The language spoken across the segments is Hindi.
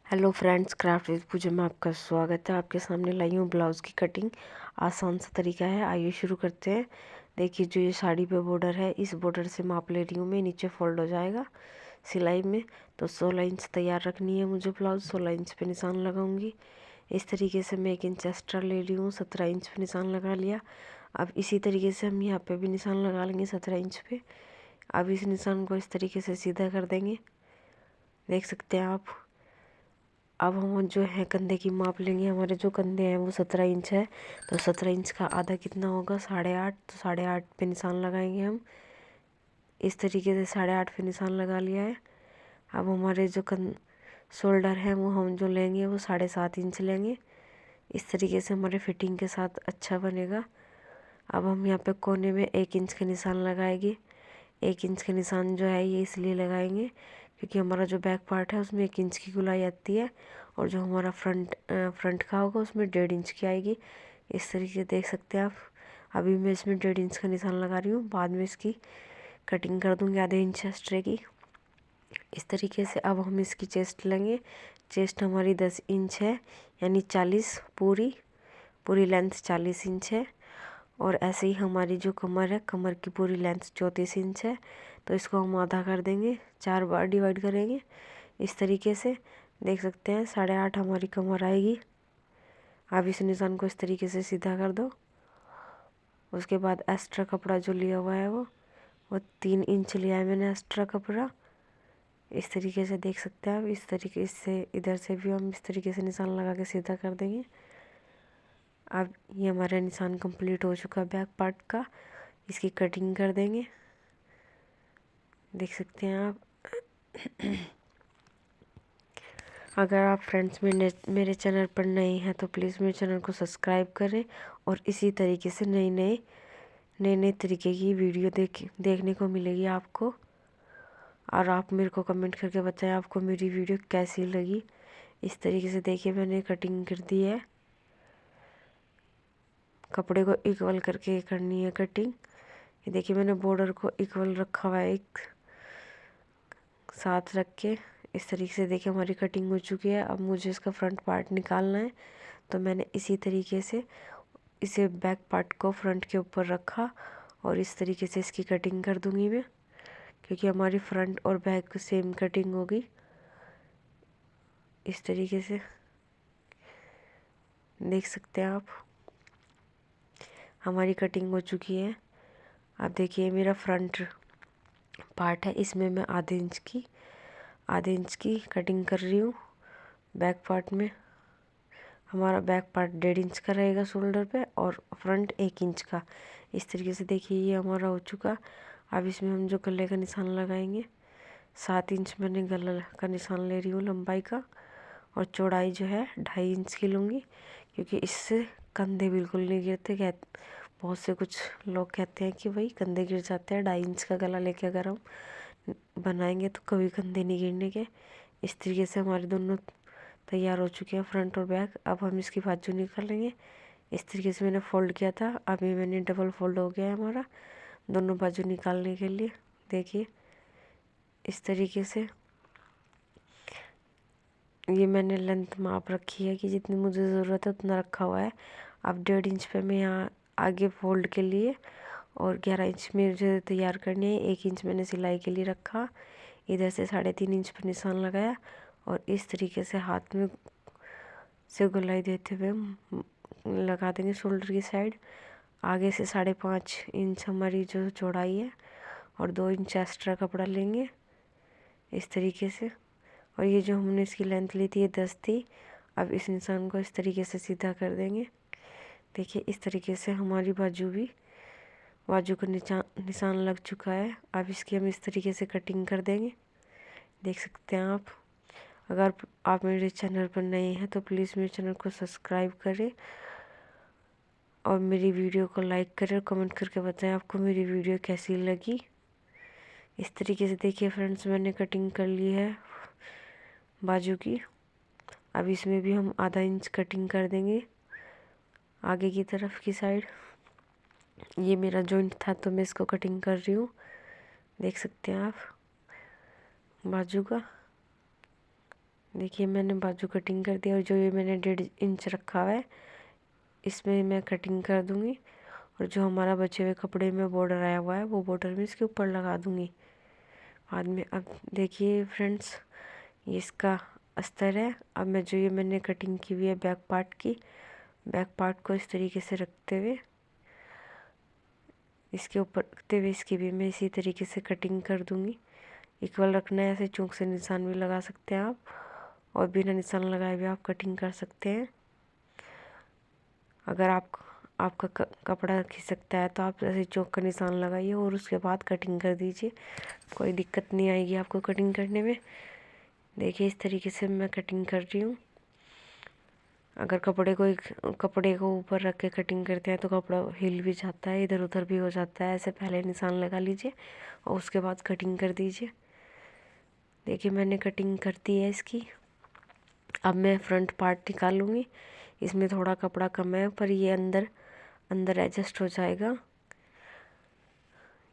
हेलो फ्रेंड्स, क्राफ्ट विद पूजा में आपका स्वागत है। आपके सामने लाई हूँ ब्लाउज़ की कटिंग। आसान सा तरीका है, आइए शुरू करते हैं। देखिए, जो ये साड़ी पे बॉर्डर है, इस बॉर्डर से माप ले रही हूँ मैं। नीचे फोल्ड हो जाएगा सिलाई में। तो 16 इंच तैयार रखनी है मुझे ब्लाउज़। 16 इंच पे निशान लगाऊंगी। इस तरीके से मैं 1 इंच एक्स्ट्रा ले रही हूँ। 17 इंच पे निशान लगा लिया। अब इसी तरीके से हम यहाँ पे भी निशान लगा लेंगे 17 इंच पे। अब इस निशान को इस तरीके से सीधा कर देंगे, देख सकते हैं आप। अब हम जो है कंधे की माप लेंगे। हमारे जो कंधे हैं वो 17 इंच है, तो 17 इंच का आधा कितना होगा? 8.5। तो 8.5 पे निशान लगाएंगे हम। इस तरीके से 8.5 पे निशान लगा लिया है। अब हमारे जो शोल्डर है वो हम जो लेंगे वो 7.5 इंच लेंगे। इस तरीके से हमारे फिटिंग के साथ अच्छा बनेगा। अब हम यहाँ पे कोने में 1 इंच का निशान लगाएंगे। 1 इंच का निशान जो है ये इसलिए लगाएंगे क्योंकि हमारा जो बैक पार्ट है उसमें 1 इंच की गुलाई आती है, और जो हमारा फ्रंट का होगा उसमें 1.5 इंच की आएगी। इस तरीके से देख सकते हैं आप। अभी मैं इसमें 1.5 इंच का निशान लगा रही हूँ, बाद में इसकी कटिंग कर दूँगी आधे इंच एक्स्ट्रा की। इस तरीके से अब हम इसकी चेस्ट लेंगे। चेस्ट हमारी 10 इंच है, यानी 40 पूरी लेंथ 40 इंच है। और ऐसे ही हमारी जो कमर है, कमर की पूरी लेंथ 34 इंच है। तो इसको हम आधा कर देंगे, 4 बार डिवाइड करेंगे। इस तरीके से देख सकते हैं 8.5 हमारी कमर आएगी। अब इस निशान को इस तरीके से सीधा कर दो। उसके बाद एक्स्ट्रा कपड़ा जो लिया हुआ है वो 3 इंच लिया है मैंने एक्स्ट्रा कपड़ा। इस तरीके से देख सकते हैं आप। इस तरीके से इधर से भी हम इस तरीके से निशान लगा के सीधा कर देंगे। अब ये हमारा निशान कंप्लीट हो चुका है बैक पार्ट का। इसकी कटिंग कर देंगे, देख सकते हैं आप। अगर आप फ्रेंड्स मेरे चैनल पर नए हैं तो प्लीज़ मेरे चैनल को सब्सक्राइब करें, और इसी तरीके से नए तरीके की वीडियो देखने को मिलेगी आपको। और आप मेरे को कमेंट करके बताएं आपको मेरी वीडियो कैसी लगी। इस तरीके से देखिए मैंने कटिंग कर दी है। कपड़े को इक्वल करके करनी है कटिंग। ये देखिए मैंने बॉर्डर को इक्वल रखा हुआ है, एक साथ रख के। इस तरीके से देखिए हमारी कटिंग हो चुकी है। अब मुझे इसका फ्रंट पार्ट निकालना है, तो मैंने इसी तरीके से इसे बैक पार्ट को फ्रंट के ऊपर रखा, और इस तरीके से इसकी कटिंग कर दूंगी मैं, क्योंकि हमारी फ्रंट और बैक सेम कटिंग होगी। इस तरीके से देख सकते हैं आप, हमारी कटिंग हो चुकी है। अब देखिए मेरा फ्रंट पार्ट है, इसमें मैं आधे इंच की कटिंग कर रही हूँ। बैक पार्ट में हमारा बैक पार्ट 1.5 इंच का रहेगा शोल्डर पे, और फ्रंट 1 इंच का। इस तरीके से देखिए ये हमारा हो चुका। अब इसमें हम जो गले का निशान लगाएंगे, 7 इंच मैंने गला का निशान ले रही हूँ लंबाई का, और चौड़ाई जो है 2.5 इंच की लूँगी, क्योंकि इससे कंधे बिल्कुल नहीं गिरते। बहुत से कुछ लोग कहते हैं कि भाई कंधे गिर जाते हैं। 2.5 इंच का गला लेके अगर हम बनाएंगे तो कभी कंधे नहीं गिरने के। इस तरीके से हमारे दोनों तैयार हो चुके हैं, फ्रंट और बैक। अब हम इसकी बाजू निकालेंगे। इस तरीके से मैंने फोल्ड किया था, अभी मैंने डबल फोल्ड हो गया है हमारा दोनों बाजू निकालने के लिए। देखिए इस तरीके से ये मैंने लेंथ माप रखी है कि जितनी मुझे ज़रूरत है उतना रखा हुआ है। अब 1.5 इंच पे मैं यहाँ आगे फोल्ड के लिए, और 11 इंच में मुझे तैयार करनी है। 1 इंच मैंने सिलाई के लिए रखा। इधर से 3.5 इंच पर निशान लगाया, और इस तरीके से हाथ में से गोलाई देते हुए लगा देंगे शोल्डर की साइड। आगे से 5.5 इंच हमारी जो चौड़ाई है, और 2 इंच एक्स्ट्रा कपड़ा लेंगे इस तरीके से। और ये जो हमने इसकी लेंथ ली थी ये 10 थी। अब इस निशान को इस तरीके से सीधा कर देंगे। देखिए इस तरीके से हमारी बाजू का निशान लग चुका है। अब इसकी हम इस तरीके से कटिंग कर देंगे, देख सकते हैं आप। अगर आप मेरे चैनल पर नए हैं तो प्लीज़ मेरे चैनल को सब्सक्राइब करें, और मेरी वीडियो को लाइक करें, और कमेंट करके बताएं आपको मेरी वीडियो कैसी लगी। इस तरीके से देखिए फ्रेंड्स मैंने कटिंग कर ली है बाजू की। अब इसमें भी हम आधा इंच कटिंग कर देंगे आगे की तरफ की साइड। ये मेरा जॉइंट था तो मैं इसको कटिंग कर रही हूँ, देख सकते हैं आप बाजू का। देखिए मैंने बाजू कटिंग कर दिया और जो ये मैंने 1.5 इंच रखा हुआ है इसमें मैं कटिंग कर दूंगी। और जो हमारा बचे हुए कपड़े में बॉर्डर आया हुआ है वो बॉर्डर में इसके ऊपर लगा दूंगी बाद में। अब देखिए फ्रेंड्स, ये इसका अस्तर है। अब मैं जो ये मैंने कटिंग की हुई है बैक पार्ट की, बैक पार्ट को इस तरीके से रखते हुए इसके ऊपर रखते हुए इसकी भी मैं इसी तरीके से कटिंग कर दूंगी। इक्वल रखना है, ऐसे चौक से निशान भी लगा सकते हैं आप, और बिना निशान लगाए भी आप कटिंग कर सकते हैं। अगर आपका कपड़ा खिसकता है तो आप ऐसे चौक का निशान लगाइए और उसके बाद कटिंग कर दीजिए, कोई दिक्कत नहीं आएगी आपको कटिंग करने में। देखिए इस तरीके से मैं कटिंग कर रही हूँ। अगर कपड़े को ऊपर रख के कटिंग करते हैं तो कपड़ा हिल भी जाता है, इधर उधर भी हो जाता है। ऐसे पहले निशान लगा लीजिए और उसके बाद कटिंग कर दीजिए। देखिए मैंने कटिंग कर दी है इसकी। अब मैं फ्रंट पार्ट निकालूंगी। इसमें थोड़ा कपड़ा कम है पर ये अंदर एडजस्ट हो जाएगा।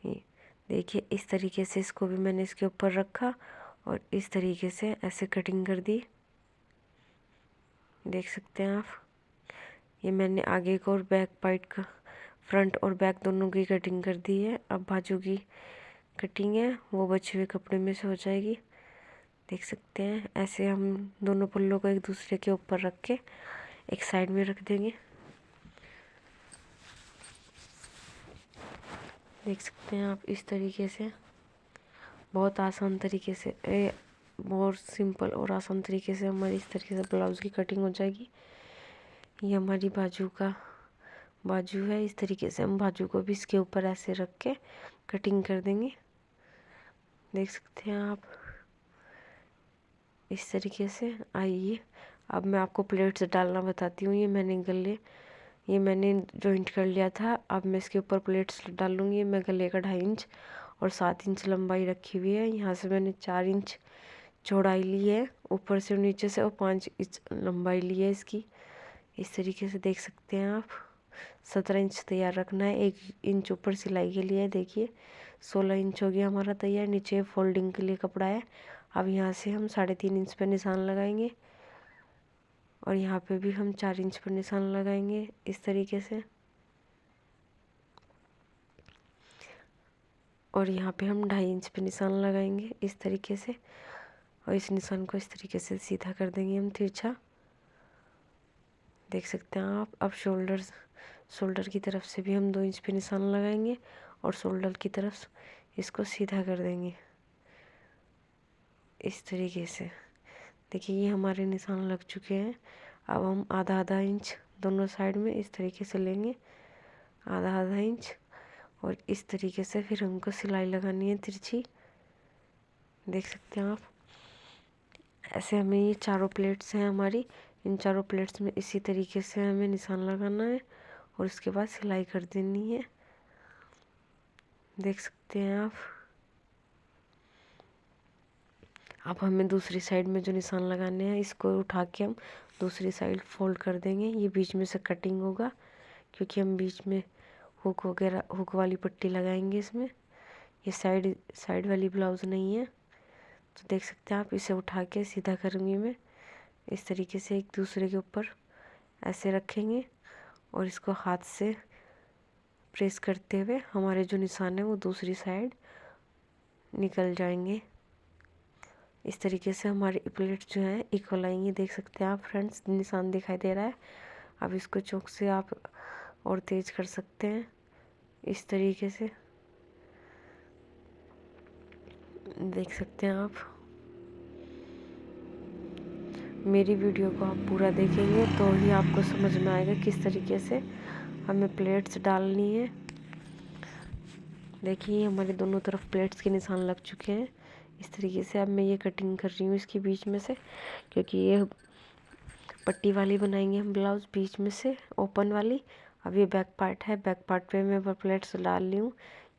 ये देखिए इस तरीके से इसको भी मैंने इसके ऊपर रखा और इस तरीके से ऐसे कटिंग कर दी, देख सकते हैं आप। ये मैंने आगे को और बैक पार्ट का, फ्रंट और बैक दोनों की कटिंग कर दी है। अब बाजू की कटिंग है वो बचे हुए कपड़े में से हो जाएगी, देख सकते हैं। ऐसे हम दोनों पल्लों को एक दूसरे के ऊपर रख के एक साइड में रख देंगे, देख सकते हैं आप। इस तरीके से बहुत आसान तरीके से बहुत सिंपल और आसान तरीके से हमारी इस तरीके से ब्लाउज़ की कटिंग हो जाएगी। ये हमारी बाजू है। इस तरीके से हम बाजू को भी इसके ऊपर ऐसे रख के कटिंग कर देंगे, देख सकते हैं आप। इस तरीके से आइए अब मैं आपको प्लेट्स डालना बताती हूँ। ये मैंने जॉइंट कर लिया था। अब मैं इसके ऊपर प्लेट्स डाल लूँगी। मैं गले का 2.5 इंच और 7 इंच लंबाई रखी हुई है। यहाँ से मैंने 4 इंच चौड़ाई ली है ऊपर से और नीचे से, और 5 इंच लंबाई ली है इसकी। इस तरीके से देख सकते हैं आप। 17 इंच तैयार रखना है। 1 इंच ऊपर सिलाई के लिए। देखिए 16 इंच हो गया हमारा तैयार। नीचे फोल्डिंग के लिए कपड़ा है। अब यहाँ से हम 3.5 इंच पर निशान लगाएंगे और यहाँ पे भी हम 4 इंच पर निशान लगाएंगे इस तरीके से। और यहाँ पे हम 2.5 इंच पे निशान लगाएंगे इस तरीके से, और इस निशान को इस तरीके से सीधा कर देंगे हम तिरछा, देख सकते हैं आप। अब शोल्डर की तरफ से भी हम 2 इंच पे निशान लगाएंगे और शोल्डर की तरफ इसको सीधा कर देंगे इस तरीके से। देखिए ये हमारे निशान लग चुके हैं। अब हम आधा इंच दोनों साइड में इस तरीके से लेंगे, आधा इंच, और इस तरीके से फिर हमको सिलाई लगानी है तिरछी, देख सकते हैं आप। ऐसे हमें ये चारों प्लेट्स हैं हमारी, इन चारों प्लेट्स में इसी तरीके से हमें निशान लगाना है और उसके बाद सिलाई कर देनी है, देख सकते हैं आप। अब हमें दूसरी साइड में जो निशान लगाने हैं इसको उठा के हम दूसरी साइड फोल्ड कर देंगे। ये बीच में से कटिंग होगा क्योंकि हम बीच में हुक वाली पट्टी लगाएंगे इसमें। ये साइड वाली ब्लाउज़ नहीं है, तो देख सकते हैं आप। इसे उठा के सीधा करूँगी मैं इस तरीके से, एक दूसरे के ऊपर ऐसे रखेंगे और इसको हाथ से प्रेस करते हुए हमारे जो निशान है वो दूसरी साइड निकल जाएंगे। इस तरीके से हमारी प्लेट जो है इक्वल आएंगी, देख सकते हैं आप फ्रेंड्स। निशान दिखाई दे रहा है। अब इसको चौक से आप और तेज कर सकते हैं इस तरीके से, देख सकते हैं आप। मेरी वीडियो को आप पूरा देखेंगे तो ही आपको समझ में आएगा किस तरीके से हमें प्लेट्स डालनी है। देखिए हमारे दोनों तरफ प्लेट्स के निशान लग चुके हैं इस तरीके से। अब मैं ये कटिंग कर रही हूँ इसके बीच में से, क्योंकि ये पट्टी वाली बनाएंगे हम ब्लाउज़ बीच में से ओपन वाली। अब ये बैक पार्ट है, बैक पार्ट पे मैं प्लेट्स डाल ली हूँ।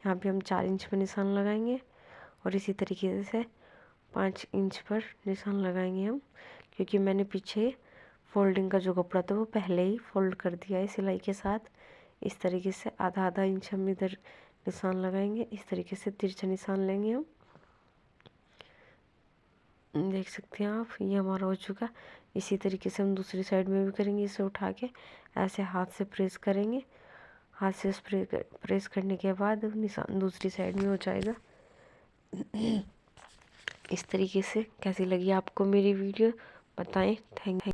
यहाँ पे हम 4 इंच पर निशान लगाएंगे और इसी तरीके से 5 इंच पर निशान लगाएंगे हम, क्योंकि मैंने पीछे फोल्डिंग का जो कपड़ा था वो पहले ही फोल्ड कर दिया है सिलाई के साथ। इस तरीके से आधा इंच हम इधर निशान लगाएंगे। इस तरीके से तिरछा निशान लेंगे हम। देख सकते हैं आप, ये हमारा हो चुका। इसी तरीके से हम दूसरी साइड में भी करेंगे। इसे उठा के ऐसे हाथ से प्रेस करेंगे। हाथ से प्रेस करने के बाद निशान दूसरी साइड में हो जाएगा। इस तरीके से। कैसी लगी आपको मेरी वीडियो बताएं। Thank you.